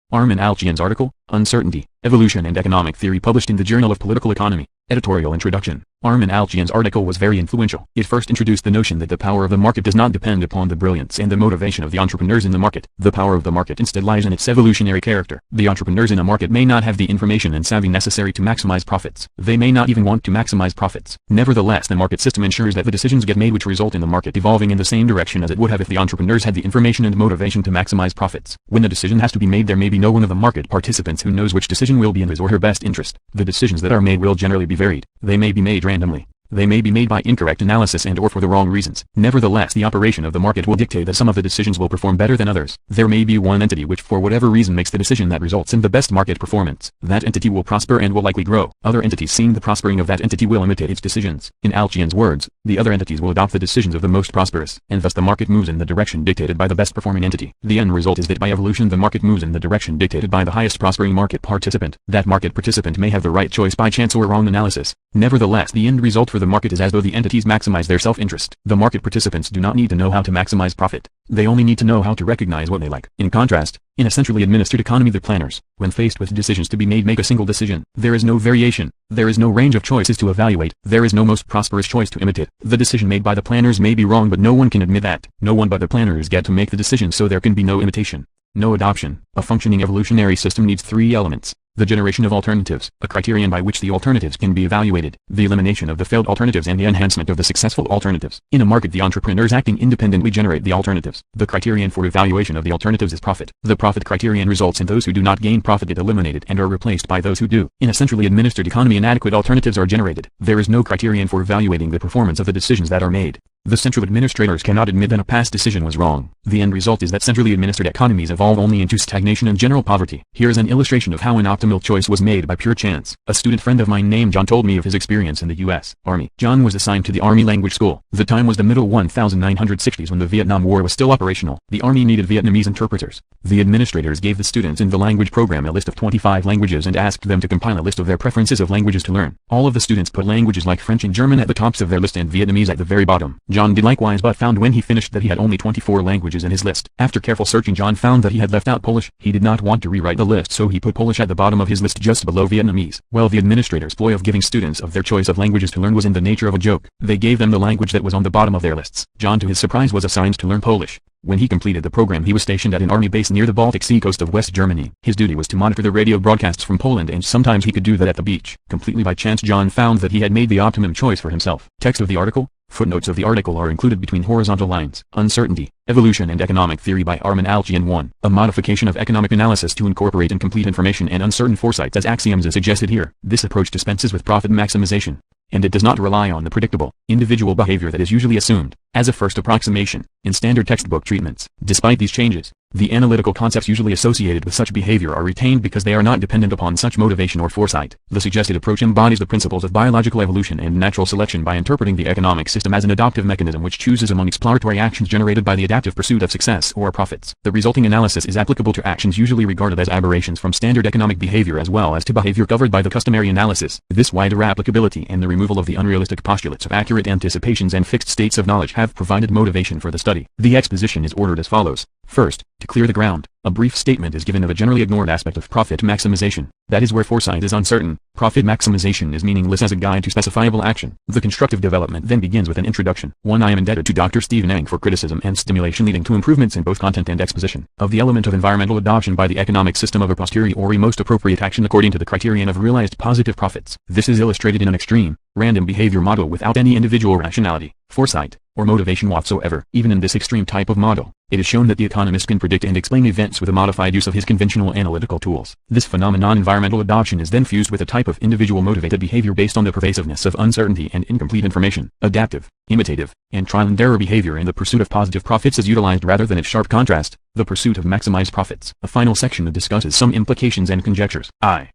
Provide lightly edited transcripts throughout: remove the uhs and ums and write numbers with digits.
Armen Alchian's article, Uncertainty, Evolution and Economic Theory, published in the Journal of Political Economy. Editorial Introduction. Armen Alchian's article was very influential. It first introduced the notion that the power of the market does not depend upon the brilliance and the motivation of the entrepreneurs in the market. The power of the market instead lies in its evolutionary character. The entrepreneurs in a market may not have the information and savvy necessary to maximize profits. They may not even want to maximize profits. Nevertheless, the market system ensures that the decisions get made which result in the market evolving in the same direction as it would have if the entrepreneurs had the information and motivation to maximize profits. When the decision has to be made, there may be no one of the market participants who knows which decision will be in his or her best interest. The decisions that are made will generally be varied. They may be made randomly. They may be made by incorrect analysis and or for the wrong reasons. Nevertheless, the operation of the market will dictate that some of the decisions will perform better than others. There may be one entity which for whatever reason makes the decision that results in the best market performance. That entity will prosper and will likely grow. Other entities seeing the prospering of that entity will imitate its decisions. In Alchian's words, the other entities will adopt the decisions of the most prosperous, and thus the market moves in the direction dictated by the best performing entity. The end result is that by evolution the market moves in the direction dictated by the highest prospering market participant. That market participant may have the right choice by chance or wrong analysis. Nevertheless, the end result for the market is as though the entities maximize their self-interest. The market participants do not need to know how to maximize profit. They only need to know how to recognize what they like. In contrast, in a centrally administered economy, the planners, when faced with decisions to be made, make a single decision. There is no variation. There is no range of choices to evaluate. There is no most prosperous choice to imitate. The decision made by the planners may be wrong, but no one can admit that. No one but the planners get to make the decision, so there can be no imitation. No adoption. A functioning evolutionary system needs three elements: the generation of alternatives, a criterion by which the alternatives can be evaluated, the elimination of the failed alternatives, and the enhancement of the successful alternatives. In a market, the entrepreneurs acting independently generate the alternatives. The criterion for evaluation of the alternatives is profit. The profit criterion results in those who do not gain profit get eliminated and are replaced by those who do. In a centrally administered economy, inadequate alternatives are generated. There is no criterion for evaluating the performance of the decisions that are made. The central administrators cannot admit that a past decision was wrong. The end result is that centrally administered economies evolve only into stagnation and general poverty. Here is an illustration of how an optimal choice was made by pure chance. A student friend of mine named John told me of his experience in the U.S. Army. John was assigned to the Army language school. The time was the middle 1960s when the Vietnam War was still operational. The Army needed Vietnamese interpreters. The administrators gave the students in the language program a list of 25 languages and asked them to compile a list of their preferences of languages to learn. All of the students put languages like French and German at the tops of their list and Vietnamese at the very bottom. John did likewise, but found when he finished that he had only 24 languages in his list. After careful searching, John found that he had left out Polish. He did not want to rewrite the list, so he put Polish at the bottom of his list just below Vietnamese. Well, the administrator's ploy of giving students of their choice of languages to learn was in the nature of a joke. They gave them the language that was on the bottom of their lists. John, to his surprise, was assigned to learn Polish. When he completed the program, he was stationed at an army base near the Baltic Sea coast of West Germany. His duty was to monitor the radio broadcasts from Poland, and sometimes he could do that at the beach. Completely by chance, John found that he had made the optimum choice for himself. Text of the article. Footnotes of the article are included between horizontal lines. Uncertainty, Evolution and Economic Theory by Armen Alchian. 1. A modification of economic analysis to incorporate incomplete information and uncertain foresights as axioms is suggested here. This approach dispenses with profit maximization, and it does not rely on the predictable, individual behavior that is usually assumed, as a first approximation, in standard textbook treatments. Despite these changes, the analytical concepts usually associated with such behavior are retained because they are not dependent upon such motivation or foresight. The suggested approach embodies the principles of biological evolution and natural selection by interpreting the economic system as an adaptive mechanism which chooses among exploratory actions generated by the adaptive pursuit of success or profits. The resulting analysis is applicable to actions usually regarded as aberrations from standard economic behavior as well as to behavior covered by the customary analysis. This wider applicability and the removal of the unrealistic postulates of accurate anticipations and fixed states of knowledge have provided motivation for the study. The exposition is ordered as follows. First, to clear the ground, a brief statement is given of a generally ignored aspect of profit maximization. That is where foresight is uncertain. Profit maximization is meaningless as a guide to specifiable action. The constructive development then begins with an introduction. 1. I am indebted to Dr. Stephen Ang for criticism and stimulation leading to improvements in both content and exposition of the element of environmental adoption by the economic system of a posteriori most appropriate action according to the criterion of realized positive profits. This is illustrated in an extreme, random behavior model without any individual rationality, foresight, or motivation whatsoever. Even in this extreme type of model, it is shown that the economist can predict and explain events with a modified use of his conventional analytical tools. This phenomenon, environmental adoption, is then fused with a type of individual motivated behavior based on the pervasiveness of uncertainty and incomplete information. Adaptive, imitative, and trial and error behavior in the pursuit of positive profits is utilized rather than its sharp contrast, the pursuit of maximized profits. A final section discusses some implications and conjectures.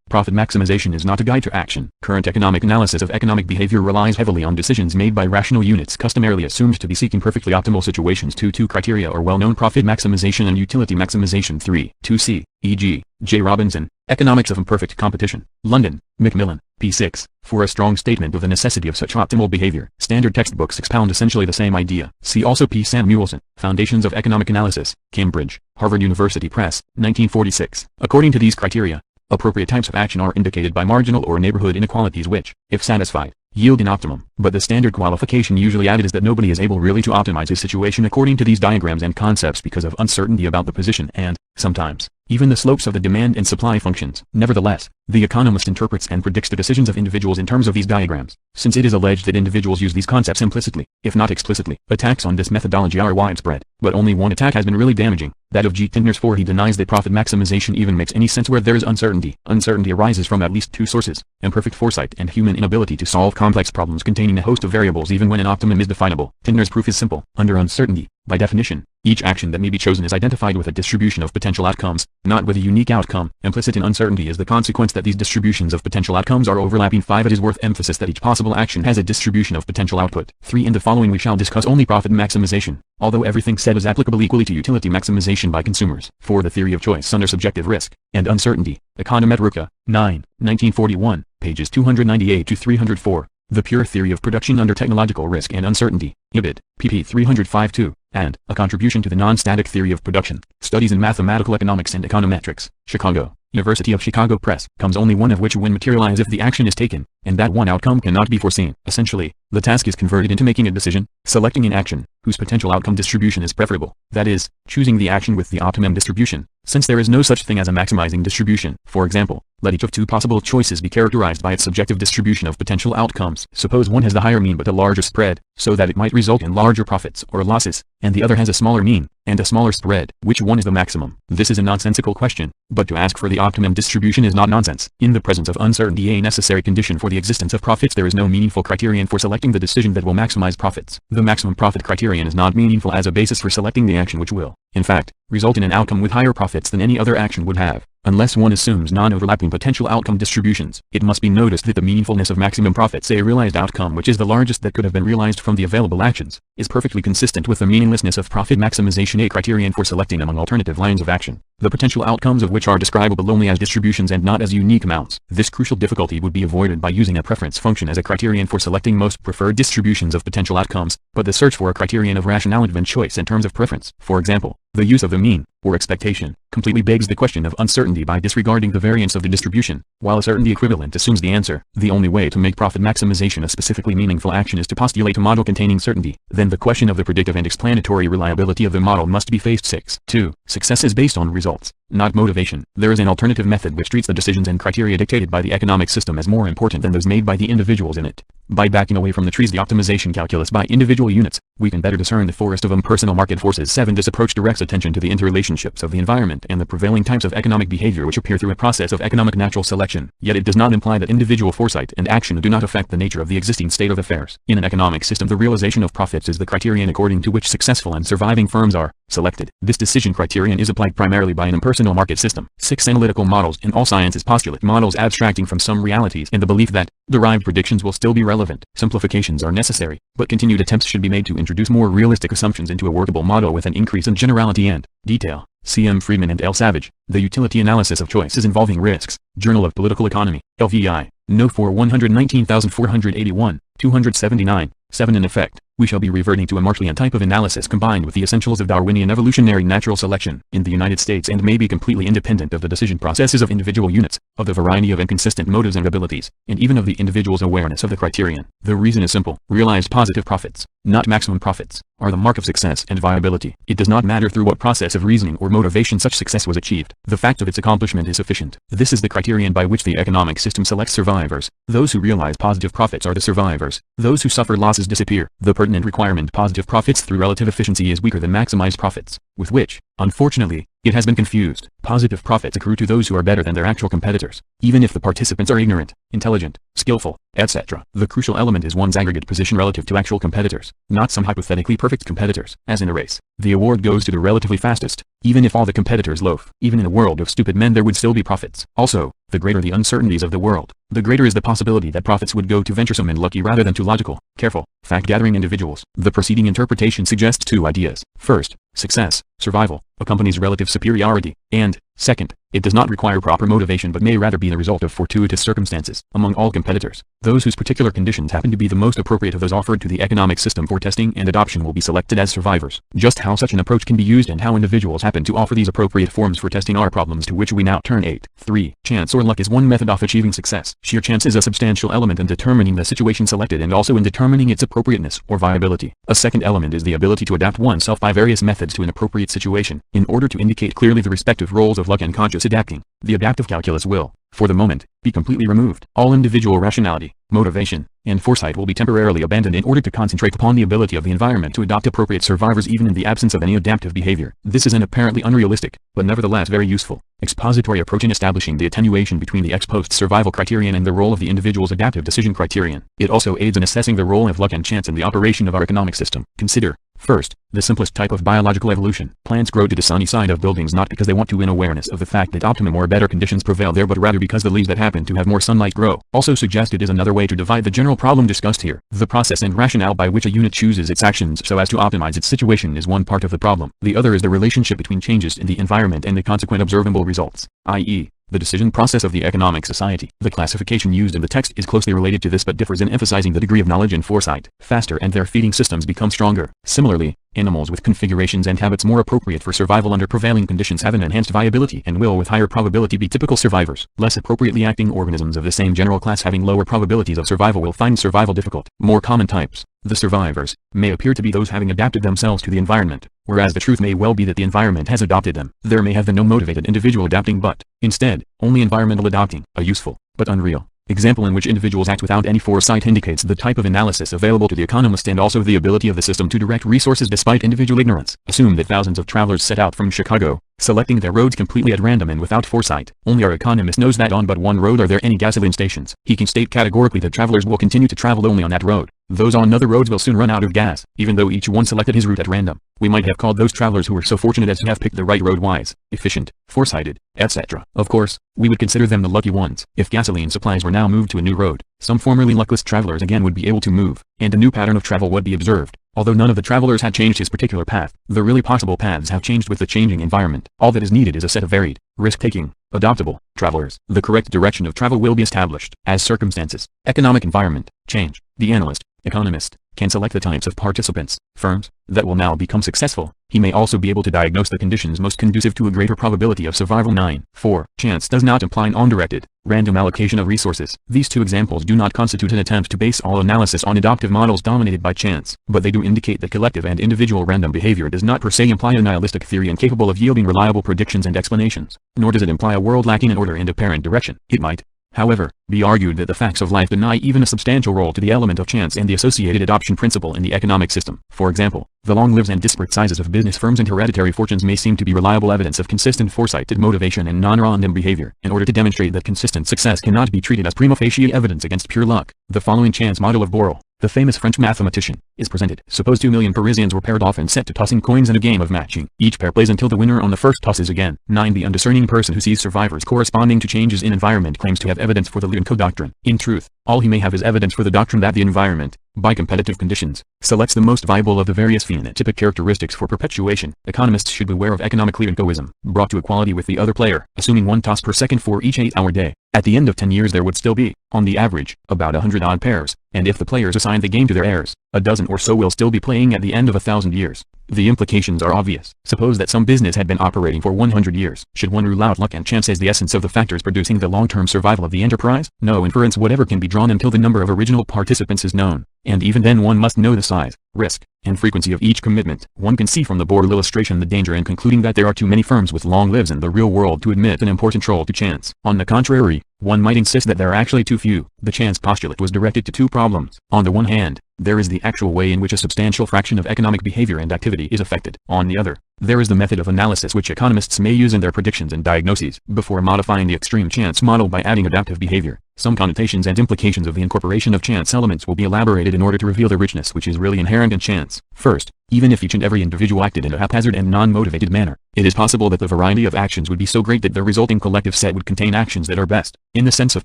Profit maximization is not a guide to action. Current economic analysis of economic behavior relies heavily on decisions made by rational units customarily assumed to be seeking perfectly optimal situations. Two criteria are well known: profit maximization and utility maximization. 2C, e.g., J. Robinson, Economics of Imperfect Competition. London, Macmillan, p. 6. For a strong statement of the necessity of such optimal behavior, standard textbooks expound essentially the same idea. See also P. Samuelson, Foundations of Economic Analysis, Cambridge, Harvard University Press, 1946. According to these criteria, appropriate types of action are indicated by marginal or neighborhood inequalities which, if satisfied, yield an optimum. But the standard qualification usually added is that nobody is able really to optimize his situation according to these diagrams and concepts because of uncertainty about the position and, sometimes, even the slopes of the demand and supply functions. Nevertheless, the economist interprets and predicts the decisions of individuals in terms of these diagrams. Since it is alleged that individuals use these concepts implicitly, if not explicitly, attacks on this methodology are widespread. But only one attack has been really damaging, that of G. Tindners, for he denies that profit maximization even makes any sense where there is uncertainty. Uncertainty arises from at least two sources: imperfect foresight and human inability to solve complex problems containing a host of variables even when an optimum is definable. Tindner's proof is simple. Under uncertainty, by definition, each action that may be chosen is identified with a distribution of potential outcomes, not with a unique outcome. Implicit in uncertainty is the consequence that these distributions of potential outcomes are overlapping. 5. It is worth emphasis that each possible action has a distribution of potential output. 3. In the following we shall discuss only profit maximization, although everything said is applicable equally to utility maximization by consumers. 4. The theory of choice under subjective risk and uncertainty. Econometrica, 9, 1941, pages 298 to 304. The pure theory of production under technological risk and uncertainty. Ibid, pp. 305-2. And, A Contribution to the Non-Static Theory of Production, Studies in Mathematical Economics and Econometrics, Chicago, University of Chicago Press. Comes only one of which when materialize if the action is taken, and that one outcome cannot be foreseen. Essentially, the task is converted into making a decision, selecting an action, whose potential outcome distribution is preferable, that is, choosing the action with the optimum distribution, since there is no such thing as a maximizing distribution. For example, let each of two possible choices be characterized by its subjective distribution of potential outcomes. Suppose one has the higher mean but a larger spread, so that it might result in larger profits or losses, and the other has a smaller mean, and a smaller spread. Which one is the maximum? This is a nonsensical question, but to ask for the optimum distribution is not nonsense. In the presence of uncertainty, a necessary condition for the existence of profits, there is no meaningful criterion for selecting the decision that will maximize profits. The maximum profit criterion is not meaningful as a basis for selecting the action which will, in fact, result in an outcome with higher profits than any other action would have, unless one assumes non-overlapping potential outcome distributions. It must be noticed that the meaningfulness of maximum profits, a realized outcome which is the largest that could have been realized from the available actions, is perfectly consistent with the meaninglessness of profit maximization, a criterion for selecting among alternative lines of action, the potential outcomes of which are describable only as distributions and not as unique amounts. This crucial difficulty would be avoided by using a preference function as a criterion for selecting most preferred distributions of potential outcomes, but the search for a criterion of rationality and choice in terms of preference. For example, the use of the mean, or expectation, completely begs the question of uncertainty by disregarding the variance of the distribution, while a certainty equivalent assumes the answer. The only way to make profit maximization a specifically meaningful action is to postulate a model containing certainty. Then the question of the predictive and explanatory reliability of the model must be faced. 6. 2. Success is based on results, not motivation. There is an alternative method which treats the decisions and criteria dictated by the economic system as more important than those made by the individuals in it. By backing away from the trees the optimization calculus by individual units, we can better discern the forest of impersonal market forces. 7. This approach directs attention to the interrelationships of the environment and the prevailing types of economic behavior which appear through a process of economic natural selection. Yet it does not imply that individual foresight and action do not affect the nature of the existing state of affairs. In an economic system, the realization of profits is the criterion according to which successful and surviving firms are selected. This decision criterion is applied primarily by an impersonal market system. 6. Analytical models. In all sciences, postulate models abstracting from some realities in the belief that derived predictions will still be relevant. Simplifications are necessary, but continued attempts should be made to introduce more realistic assumptions into a workable model with an increase in generality and detail. C. M. Friedman and L. Savage, The Utility Analysis of Choices Involving Risks, Journal of Political Economy, LVI, No. 4 119481, 279. 7. In effect, we shall be reverting to a Marshallian type of analysis combined with the essentials of Darwinian evolutionary natural selection in the United States, and may be completely independent of the decision processes of individual units, of the variety of inconsistent motives and abilities, and even of the individual's awareness of the criterion. The reason is simple. Realized positive profits, not maximum profits, are the mark of success and viability. It does not matter through what process of reasoning or motivation such success was achieved. The fact of its accomplishment is sufficient. This is the criterion by which the economic system selects survivors. Those who realize positive profits are the survivors. Those who suffer losses disappear. The pertinent requirement: positive profits through relative efficiency, is weaker than maximized profits, with which, unfortunately, it has been confused. Positive profits accrue to those who are better than their actual competitors, even if the participants are ignorant, intelligent, skillful, etc. The crucial element is one's aggregate position relative to actual competitors, not some hypothetically perfect competitors. As in a race, the award goes to the relatively fastest, even if all the competitors loaf. Even in a world of stupid men there would still be profits. Also, the greater the uncertainties of the world, the greater is the possibility that profits would go to venturesome and lucky rather than to logical, careful, fact-gathering individuals. The preceding interpretation suggests two ideas. First, success, survival, accompanies relative superiority, And, second, it does not require proper motivation but may rather be the result of fortuitous circumstances. Among all competitors, those whose particular conditions happen to be the most appropriate of those offered to the economic system for testing and adoption will be selected as survivors. Just how such an approach can be used and how individuals happen to offer these appropriate forms for testing are problems to which we now turn. 3. Chance or luck is one method of achieving success. Sheer chance is a substantial element in determining the situation selected and also in determining its appropriateness or viability. A second element is the ability to adapt oneself by various methods to an appropriate situation, in order to indicate clearly the respective roles of luck and conscious adapting. The adaptive calculus will, for the moment, be completely removed. All individual rationality, motivation, and foresight will be temporarily abandoned in order to concentrate upon the ability of the environment to adopt appropriate survivors even in the absence of any adaptive behavior. This is an apparently unrealistic, but nevertheless very useful, expository approach in establishing the attenuation between the ex-post survival criterion and the role of the individual's adaptive decision criterion. It also aids in assessing the role of luck and chance in the operation of our economic system. Consider, first, the simplest type of biological evolution. Plants grow to the sunny side of buildings not because they want to win awareness of the fact that optimum or better conditions prevail there but rather because the leaves that happen to have more sunlight grow. Also suggested is another way to divide the general problem discussed here. The process and rationale by which a unit chooses its actions so as to optimize its situation is one part of the problem. The other is the relationship between changes in the environment and the consequent observable results, i.e., the decision process of the economic society. The classification used in the text is closely related to this but differs in emphasizing the degree of knowledge and foresight. Faster and their feeding systems become stronger. Similarly, animals with configurations and habits more appropriate for survival under prevailing conditions have an enhanced viability and will with higher probability be typical survivors. Less appropriately acting organisms of the same general class having lower probabilities of survival will find survival difficult. More common types, the survivors, may appear to be those having adapted themselves to the environment, whereas the truth may well be that the environment has adopted them. There may have been no motivated individual adapting but, instead, only environmental adopting. A useful, but unreal, example in which individuals act without any foresight indicates the type of analysis available to the economist and also the ability of the system to direct resources despite individual ignorance. Assume that thousands of travelers set out from Chicago, selecting their roads completely at random and without foresight. Only our economist knows that on but one road are there any gasoline stations. He can state categorically that travelers will continue to travel only on that road. Those on other roads will soon run out of gas, even though each one selected his route at random. We might have called those travelers who were so fortunate as to have picked the right road wise, efficient, foresighted, etc. Of course, we would consider them the lucky ones. If gasoline supplies were now moved to a new road, some formerly luckless travelers again would be able to move, and a new pattern of travel would be observed. Although none of the travelers had changed his particular path, the really possible paths have changed with the changing environment. All that is needed is a set of varied, risk-taking, adoptable travelers. The correct direction of travel will be established. As circumstances, economic environment, change, the analyst, economist, can select the types of participants, firms, that will now become successful. He may also be able to diagnose the conditions most conducive to a greater probability of survival. 4. Chance does not imply nondirected, random allocation of resources. These two examples do not constitute an attempt to base all analysis on adaptive models dominated by chance, but they do indicate that collective and individual random behavior does not per se imply a nihilistic theory incapable of yielding reliable predictions and explanations, nor does it imply a world lacking in order and apparent direction. It might, however, be argued that the facts of life deny even a substantial role to the element of chance and the associated adoption principle in the economic system. For example, the long lives and disparate sizes of business firms and hereditary fortunes may seem to be reliable evidence of consistent foresighted motivation and non-random behavior. In order to demonstrate that consistent success cannot be treated as prima facie evidence against pure luck, the following chance model of Borel, the famous French mathematician, is presented. Suppose 2 million Parisians were paired off and set to tossing coins in a game of matching. Each pair plays until the winner on the first tosses again. 9. The undiscerning person who sees survivors corresponding to changes in environment claims to have evidence for the Leonco doctrine. In truth, all he may have is evidence for the doctrine that the environment, by competitive conditions, selects the most viable of the various phenotypic characteristics for perpetuation. Economists should beware of economic Leoncoism, brought to equality with the other player, assuming 1 toss per second for each 8-hour day. At the end of 10 years there would still be, on the average, about 100 odd pairs, and if the players assign the game to their heirs, a dozen or so will still be playing at the end of 1,000 years. The implications are obvious. Suppose that some business had been operating for 100 years. Should one rule out luck and chance as the essence of the factors producing the long-term survival of the enterprise? No inference whatever can be drawn until the number of original participants is known, and even then one must know the size, risk, and frequency of each commitment. One can see from the Borel illustration the danger in concluding that there are too many firms with long lives in the real world to admit an important role to chance. On the contrary, one might insist that there are actually too few. The chance postulate was directed to two problems. On the one hand, there is the actual way in which a substantial fraction of economic behavior and activity is affected. On the other, there is the method of analysis which economists may use in their predictions and diagnoses. Before modifying the extreme chance model by adding adaptive behavior, some connotations and implications of the incorporation of chance elements will be elaborated in order to reveal the richness which is really inherent in chance. First, even if each and every individual acted in a haphazard and non-motivated manner, it is possible that the variety of actions would be so great that the resulting collective set would contain actions that are best, in the sense of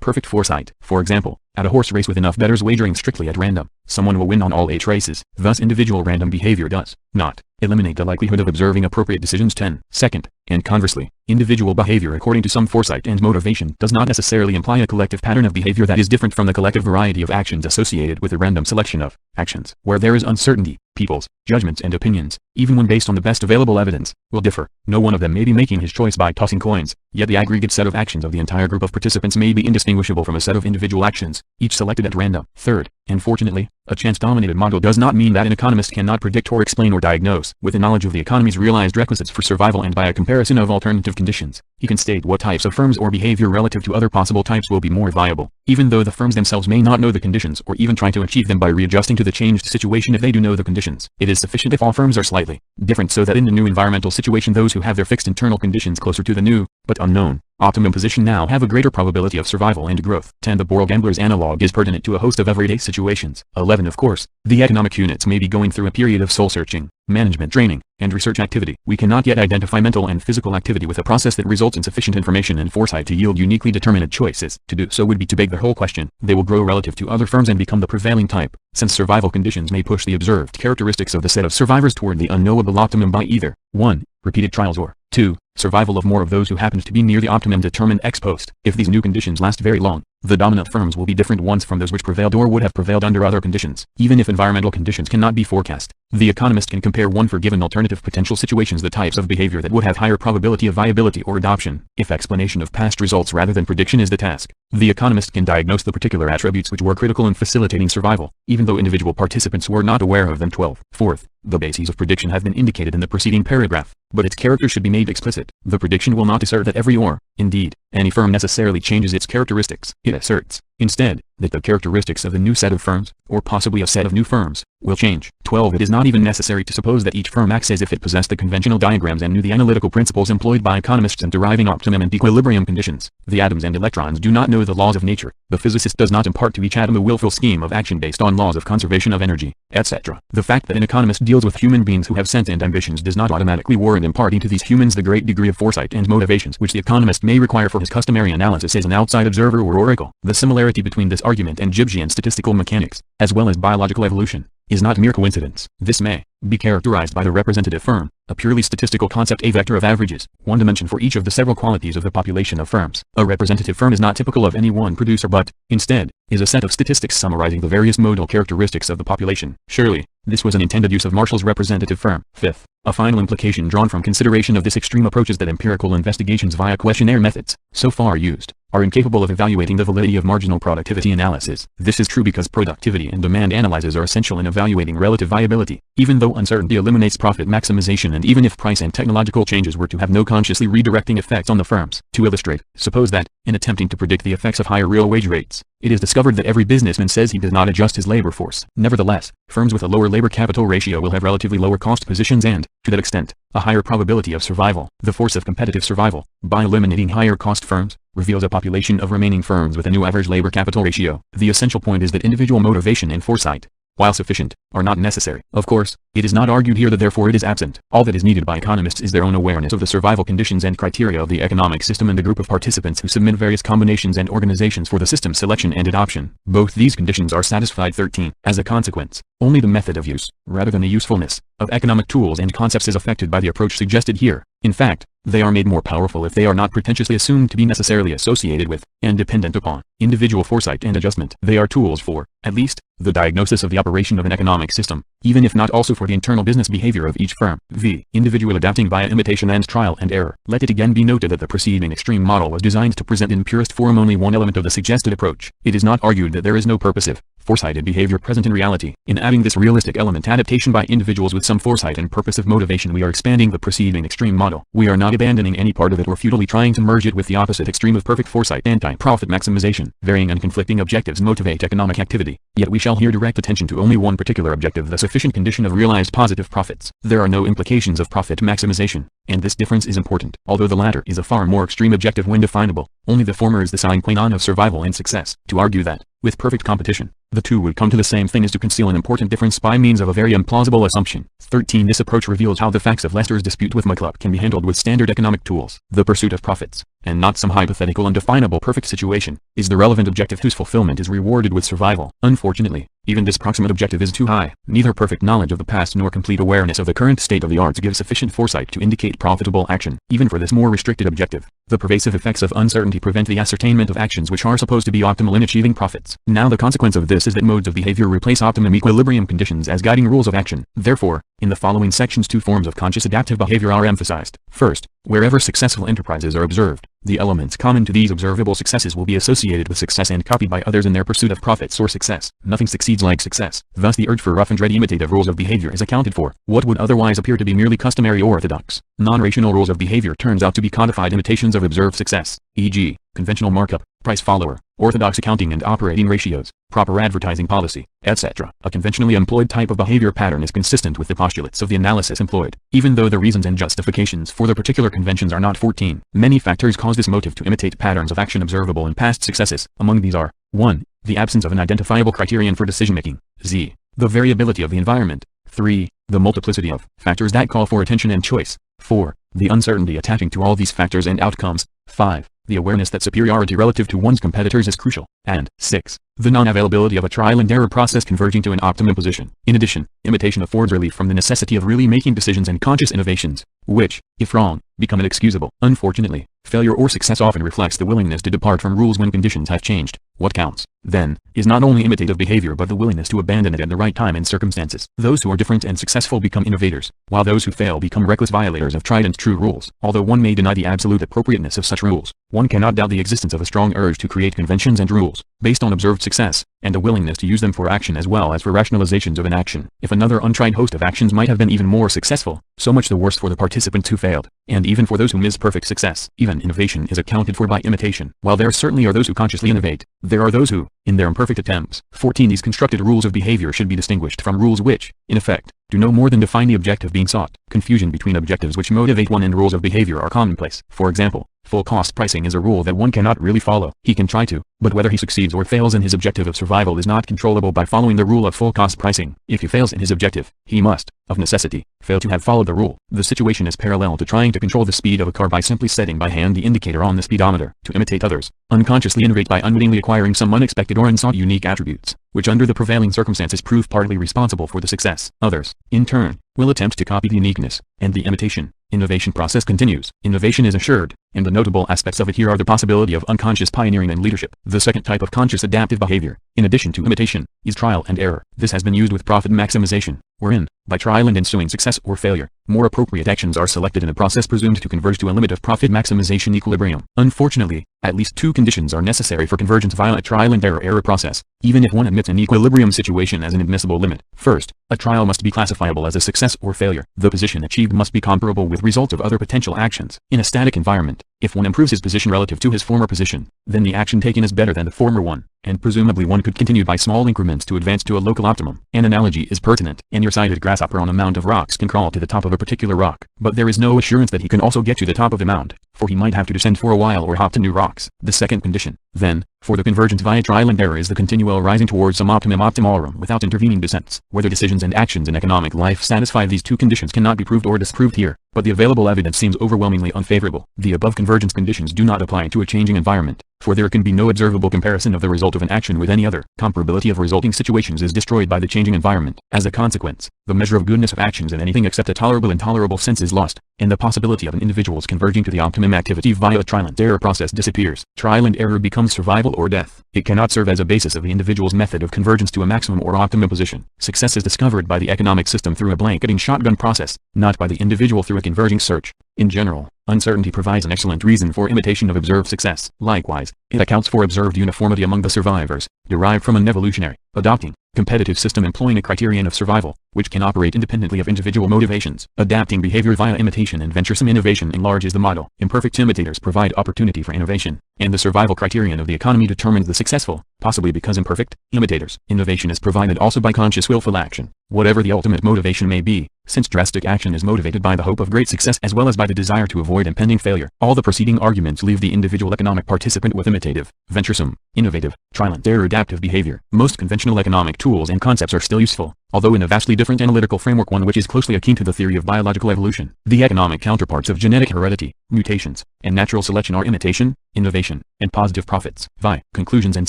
perfect foresight. For example, at a horse race with enough bettors wagering strictly at random, someone will win on all 8 races. Thus individual random behavior does not eliminate the likelihood of observing appropriate decisions. 10. Second, and conversely, individual behavior according to some foresight and motivation does not necessarily imply a collective pattern of behavior that is different from the collective variety of actions associated with a random selection of actions. Where there is uncertainty, people's judgments and opinions, even when based on the best available evidence, will differ. No one of them may be making his choice by tossing coins, yet the aggregate set of actions of the entire group of participants may be indistinguishable from a set of individual actions, each selected at random. Third, and fortunately, a chance-dominated model does not mean that an economist cannot predict or explain or diagnose, with a knowledge of the economy's realized requisites for survival and by a comparison of alternative conditions. He can state what types of firms or behavior relative to other possible types will be more viable, even though the firms themselves may not know the conditions or even try to achieve them by readjusting to the changed situation if they do know the conditions. It is sufficient if all firms are slightly different so that in the new environmental situation those who have their fixed internal conditions closer to the new, but unknown, optimum position now have a greater probability of survival and growth. 10. The Boral gambler's analog is pertinent to a host of everyday situations. 11. Of course, the economic units may be going through a period of soul-searching, management training, and research activity. We cannot yet identify mental and physical activity with a process that results in sufficient information and foresight to yield uniquely determinate choices. To do so would be to beg the whole question. They will grow relative to other firms and become the prevailing type, since survival conditions may push the observed characteristics of the set of survivors toward the unknowable optimum by either 1. Repeated trials or 2. Survival of more of those who happened to be near the optimum determined ex post. If these new conditions last very long, the dominant firms will be different ones from those which prevailed or would have prevailed under other conditions. Even if environmental conditions cannot be forecast, the economist can compare one for given alternative potential situations the types of behavior that would have higher probability of viability or adoption. If explanation of past results rather than prediction is the task, the economist can diagnose the particular attributes which were critical in facilitating survival, even though individual participants were not aware of them. 12. Fourth, the bases of prediction have been indicated in the preceding paragraph, but its character should be made explicit. The prediction will not assert that every or, indeed, any firm necessarily changes its characteristics. It asserts, instead, that the characteristics of the new set of firms, or possibly a set of new firms, will change. 12. It is not even necessary to suppose that each firm acts as if it possessed the conventional diagrams and knew the analytical principles employed by economists in deriving optimum and equilibrium conditions. The atoms and electrons do not know the laws of nature. The physicist does not impart to each atom a willful scheme of action based on laws of conservation of energy, etc. The fact that an economist deals with human beings who have sense and ambitions does not automatically warrant imparting to these humans the great degree of foresight and motivations which the economist may require for his customary analysis as an outside observer or oracle. The similarity between this argument and Gibbsian statistical mechanics, as well as biological evolution, is not mere coincidence. This may be characterized by the representative firm, a purely statistical concept, a vector of averages, one dimension for each of the several qualities of the population of firms. A representative firm is not typical of any one producer but, instead, is a set of statistics summarizing the various modal characteristics of the population. Surely, this was an intended use of Marshall's representative firm. Fifth, a final implication drawn from consideration of this extreme approach is that empirical investigations via questionnaire methods, so far used, are incapable of evaluating the validity of marginal productivity analysis. This is true because productivity and demand analyses are essential in evaluating relative viability, even though uncertainty eliminates profit maximization and even if price and technological changes were to have no consciously redirecting effects on the firms. To illustrate, suppose that, in attempting to predict the effects of higher real wage rates, it is discovered that every businessman says he does not adjust his labor force. Nevertheless, firms with a lower labor capital ratio will have relatively lower cost positions and, to that extent, a higher probability of survival. The force of competitive survival, by eliminating higher cost firms, reveals a population of remaining firms with a new average labor capital ratio. The essential point is that individual motivation and foresight, while sufficient, are not necessary. Of course, it is not argued here that therefore it is absent. All that is needed by economists is their own awareness of the survival conditions and criteria of the economic system and the group of participants who submit various combinations and organizations for the system selection and adoption. Both these conditions are satisfied. 13. As a consequence, only the method of use, rather than the usefulness, of economic tools and concepts is affected by the approach suggested here. In fact, they are made more powerful if they are not pretentiously assumed to be necessarily associated with, and dependent upon, individual foresight and adjustment. They are tools for, at least, the diagnosis of the operation of an economic system, even if not also for the internal business behavior of each firm. V. Individual adapting via imitation and trial and error. Let it again be noted that the preceding extreme model was designed to present in purest form only one element of the suggested approach. It is not argued that there is no purposive, foresighted behavior present in reality. In adding this realistic element, adaptation by individuals with some foresight and purposive motivation, we are expanding the preceding extreme model. We are not abandoning any part of it or futilely trying to merge it with the opposite extreme of perfect foresight. Anti-profit maximization. Varying and conflicting objectives motivate economic activity, yet we shall here direct attention to only one particular objective, the sufficient condition of realized positive profits. There are no implications of profit maximization, and this difference is important. Although the latter is a far more extreme objective when definable, Only the former is the sine qua non of survival and success. To argue that, with perfect competition, the two would come to the same thing is to conceal an important difference by means of a very implausible assumption. 13. This approach reveals how the facts of Lester's dispute with McCulloch can be handled with standard economic tools. The pursuit of profits, and not some hypothetical undefinable perfect situation, is the relevant objective whose fulfillment is rewarded with survival. Unfortunately, even this proximate objective is too high. Neither perfect knowledge of the past nor complete awareness of the current state of the arts give sufficient foresight to indicate profitable action, even for this more restricted objective. The pervasive effects of uncertainty prevent the ascertainment of actions which are supposed to be optimal in achieving profits. Now the consequence of this is that modes of behavior replace optimum equilibrium conditions as guiding rules of action. Therefore, in the following sections two forms of conscious adaptive behavior are emphasized. First, wherever successful enterprises are observed, the elements common to these observable successes will be associated with success and copied by others in their pursuit of profits or success. Nothing succeeds like success. Thus the urge for rough and ready imitative rules of behavior is accounted for. What would otherwise appear to be merely customary or orthodox, non-rational rules of behavior turns out to be codified imitations of observed success, e.g., conventional markup, price follower, orthodox accounting and operating ratios, proper advertising policy, etc. A conventionally employed type of behavior pattern is consistent with the postulates of the analysis employed, even though the reasons and justifications for the particular conventions are not 14. Many factors cause this motive to imitate patterns of action observable in past successes. Among these are 1. The absence of an identifiable criterion for decision-making, z. The variability of the environment, 3. The multiplicity of factors that call for attention and choice, 4. The uncertainty attaching to all these factors and outcomes, 5. The awareness that superiority relative to one's competitors is crucial, and 6. The non-availability of a trial-and-error process converging to an optimum position. In addition, imitation affords relief from the necessity of really making decisions and conscious innovations, which, if wrong, become inexcusable. Unfortunately, failure or success often reflects the willingness to depart from rules when conditions have changed. What counts, then, is not only imitative behavior but the willingness to abandon it at the right time and circumstances. Those who are different and successful become innovators, while those who fail become reckless violators of tried and true rules. Although one may deny the absolute appropriateness of such rules, one cannot doubt the existence of a strong urge to create conventions and rules, based on observed success, and a willingness to use them for action as well as for rationalizations of an action. If another untried host of actions might have been even more successful, so much the worse for the participants who failed, and even for those who miss perfect success. Even innovation is accounted for by imitation. While there certainly are those who consciously innovate, there are those who, in their imperfect attempts. 14. These constructed rules of behavior should be distinguished from rules which, in effect, do no more than define the objective being sought. Confusion between objectives which motivate one and rules of behavior are commonplace. For example, full cost pricing is a rule that one cannot really follow. He can try to, but whether he succeeds or fails in his objective of survival is not controllable by following the rule of full cost pricing. If he fails in his objective, he must, of necessity, fail to have followed the rule. The situation is parallel to trying to control the speed of a car by simply setting by hand the indicator on the speedometer. To imitate others, unconsciously innovate by unwittingly acquiring some unexpected or unsought unique attributes, which under the prevailing circumstances prove partly responsible for the success. Others, in turn, will attempt to copy the uniqueness, and the imitation. Innovation process continues. Innovation is assured, and the notable aspects of it here are the possibility of unconscious pioneering and leadership. The second type of conscious adaptive behavior, in addition to imitation, is trial and error. This has been used with profit maximization, wherein, by trial and ensuing success or failure, more appropriate actions are selected in a process presumed to converge to a limit of profit maximization equilibrium. Unfortunately, at least two conditions are necessary for convergence via a trial and error process, even if one admits an equilibrium situation as an admissible limit. First, a trial must be classifiable as a success or failure. The position achieved must be comparable with results of other potential actions. In a static environment, if one improves his position relative to his former position, then the action taken is better than the former one, and presumably one could continue by small increments to advance to a local optimum. An analogy is pertinent. An nearsighted grasshopper on a mound of rocks can crawl to the top of a particular rock, but there is no assurance that he can also get to the top of the mound, for he might have to descend for a while or hop to new rocks. The second condition, then, for the convergence via trial and error is the continual rising towards some optimum optimalorum without intervening descents. Whether decisions and actions in economic life satisfy these two conditions cannot be proved or disproved here, but the available evidence seems overwhelmingly unfavorable. The above convergence conditions do not apply to a changing environment, for there can be no observable comparison of the result of an action with any other. Comparability of resulting situations is destroyed by the changing environment. As a consequence, the measure of goodness of actions in anything except a tolerable and tolerable sense is lost, and the possibility of an individual's converging to the optimum activity via a trial and error process disappears. Trial and error becomes survival or death. It cannot serve as a basis of the individual's method of convergence to a maximum or optimum position. Success is discovered by the economic system through a blanketing shotgun process, not by the individual through a converging search. In general, uncertainty provides an excellent reason for imitation of observed success. Likewise, it accounts for observed uniformity among the survivors, derived from an evolutionary, adopting competitive system employing a criterion of survival, which can operate independently of individual motivations. Adapting behavior via imitation and venturesome innovation enlarges the model. Imperfect imitators provide opportunity for innovation, and the survival criterion of the economy determines the successful, possibly because imperfect, imitators. Innovation is provided also by conscious willful action, whatever the ultimate motivation may be, since drastic action is motivated by the hope of great success as well as by the desire to avoid impending failure. All the preceding arguments leave the individual economic participant with imitative, venturesome, innovative, trial and error adaptive behavior. Most conventional economic tools and concepts are still useful, although in a vastly different analytical framework, one which is closely akin to the theory of biological evolution. The economic counterparts of genetic heredity, mutations, and natural selection are imitation, innovation, and positive profits. Conclusions and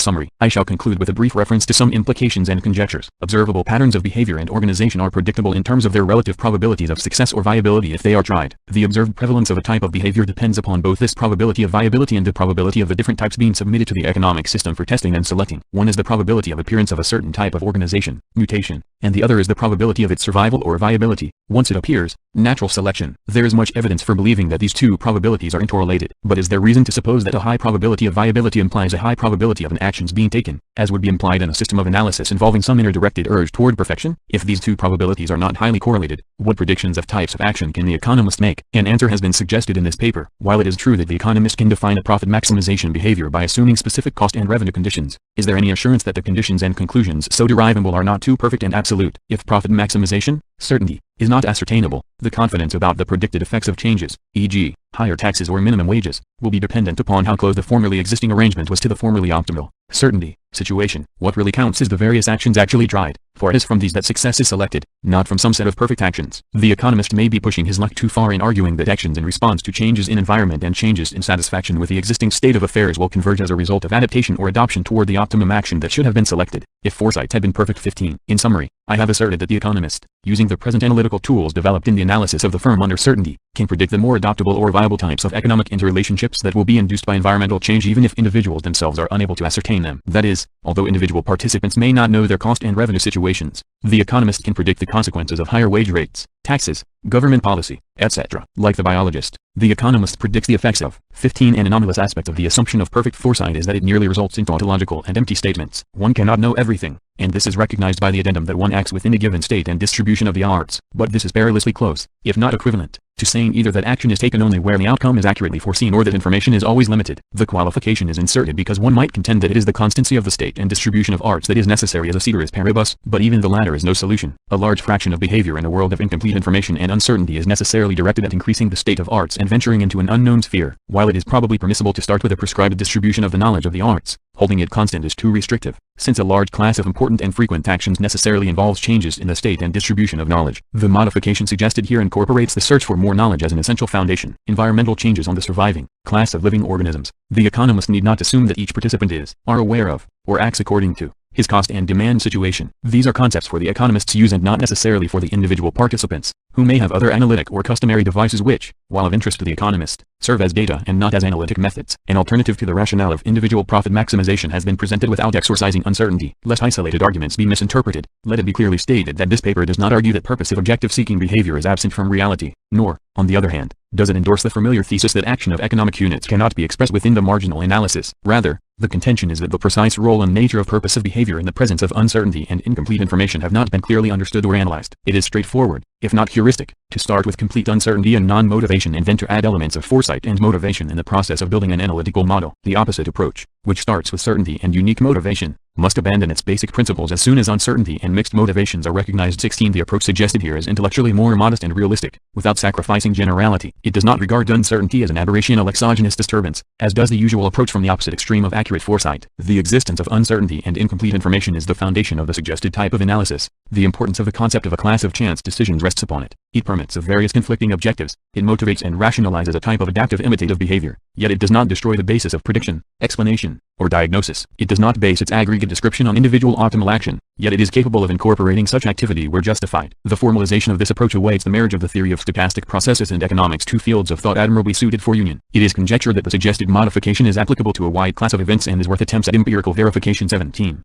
summary. I shall conclude with a brief reference to some implications and conjectures. Observable patterns of behavior and organization are predictable in terms of their relative probabilities of success or viability if they are tried. The observed prevalence of a type of behavior depends upon both this probability of viability and the probability of the different types being submitted to the economic system for testing and selecting. One is the probability of appearance of a certain type of organization, mutation, and the other is the probability of its survival or viability, once it appears, natural selection. There is much evidence for believing that these two probabilities are interrelated, but is there reason to suppose that a high probability of viability implies a high probability of an action's being taken, as would be implied in a system of analysis involving some inner directed urge toward perfection? If these two probabilities are not highly correlated, what predictions of types of action can the economist make? An answer has been suggested in this paper. While it is true that the economist can define a profit maximization behavior by assuming specific cost and revenue conditions, is there any assurance that the conditions and conclusions so derivable are not too perfect and absolute? If profit maximization, certainty, is not ascertainable, the confidence about the predicted effects of changes, e.g., higher taxes or minimum wages, will be dependent upon how close the formerly existing arrangement was to the formerly optimal certainty situation. What really counts is the various actions actually tried, for it is from these that success is selected, not from some set of perfect actions. The economist may be pushing his luck too far in arguing that actions in response to changes in environment and changes in satisfaction with the existing state of affairs will converge as a result of adaptation or adoption toward the optimum action that should have been selected, if foresight had been perfect. 15. In summary, I have asserted that the economist, using the present analytical tools developed in the analysis of the firm under certainty, can predict the more adoptable or viable types of economic interrelationships that will be induced by environmental change even if individuals themselves are unable to ascertain them. That is, although individual participants may not know their cost and revenue situations, the economist can predict the consequences of higher wage rates, taxes, government policy, etc. Like the biologist, the economist predicts the effects of. 15. An anomalous aspect of the assumption of perfect foresight is that it nearly results in tautological and empty statements. One cannot know everything, and this is recognized by the addendum that one acts within a given state and distribution of the arts, but this is perilously close, if not equivalent, to saying either that action is taken only where the outcome is accurately foreseen or that information is always limited. The qualification is inserted because one might contend that it is the constancy of the state and distribution of arts that is necessary as a ceteris paribus, but even the latter is no solution. A large fraction of behavior in a world of incomplete information and uncertainty is necessarily directed at increasing the state of arts and venturing into an unknown sphere. While it is probably permissible to start with a prescribed distribution of the knowledge of the arts, holding it constant is too restrictive, since a large class of important and frequent actions necessarily involves changes in the state and distribution of knowledge. The modification suggested here incorporates the search for more knowledge as an essential foundation. Environmental changes on the surviving class of living organisms. The economist need not assume that each participant is, are aware of, or acts according to, his cost and demand situation. These are concepts for the economist's use and not necessarily for the individual participants, who may have other analytic or customary devices which, while of interest to the economist, serve as data and not as analytic methods. An alternative to the rationale of individual profit maximization has been presented without exorcising uncertainty, lest isolated arguments be misinterpreted. Let it be clearly stated that this paper does not argue that purposive objective-seeking behavior is absent from reality, nor, on the other hand, does it endorse the familiar thesis that action of economic units cannot be expressed within the marginal analysis. Rather, the contention is that the precise role and nature of purposive behavior in the presence of uncertainty and incomplete information have not been clearly understood or analyzed. It is straightforward, if not heuristic, to start with complete uncertainty and non-motivation and then to add elements of foresight and motivation in the process of building an analytical model. The opposite approach, which starts with certainty and unique motivation, must abandon its basic principles as soon as uncertainty and mixed motivations are recognized. 16. The approach suggested here is intellectually more modest and realistic, without sacrificing generality. It does not regard uncertainty as an aberrational exogenous disturbance, as does the usual approach from the opposite extreme of accurate foresight. The existence of uncertainty and incomplete information is the foundation of the suggested type of analysis. The importance of the concept of a class of chance decisions rests upon it. It permits of various conflicting objectives. It motivates and rationalizes a type of adaptive imitative behavior, yet it does not destroy the basis of prediction, explanation, or diagnosis. It does not base its aggregate description on individual optimal action, yet it is capable of incorporating such activity where justified. The formalization of this approach awaits the marriage of the theory of stochastic processes and economics, two fields of thought admirably suited for union. It is conjectured that the suggested modification is applicable to a wide class of events and is worth attempts at empirical verification. 17.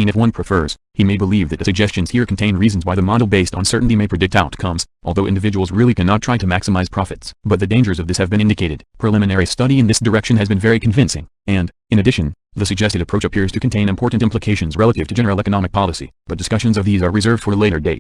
If one prefers, he may believe that the suggestions here contain reasons why the model based on certainty may predict outcomes, although individuals really cannot try to maximize profits. But the dangers of this have been indicated. Preliminary study in this direction has been very convincing, and, in addition, The suggested approach appears to contain important implications relative to general economic policy, but discussions of these are reserved for a later date.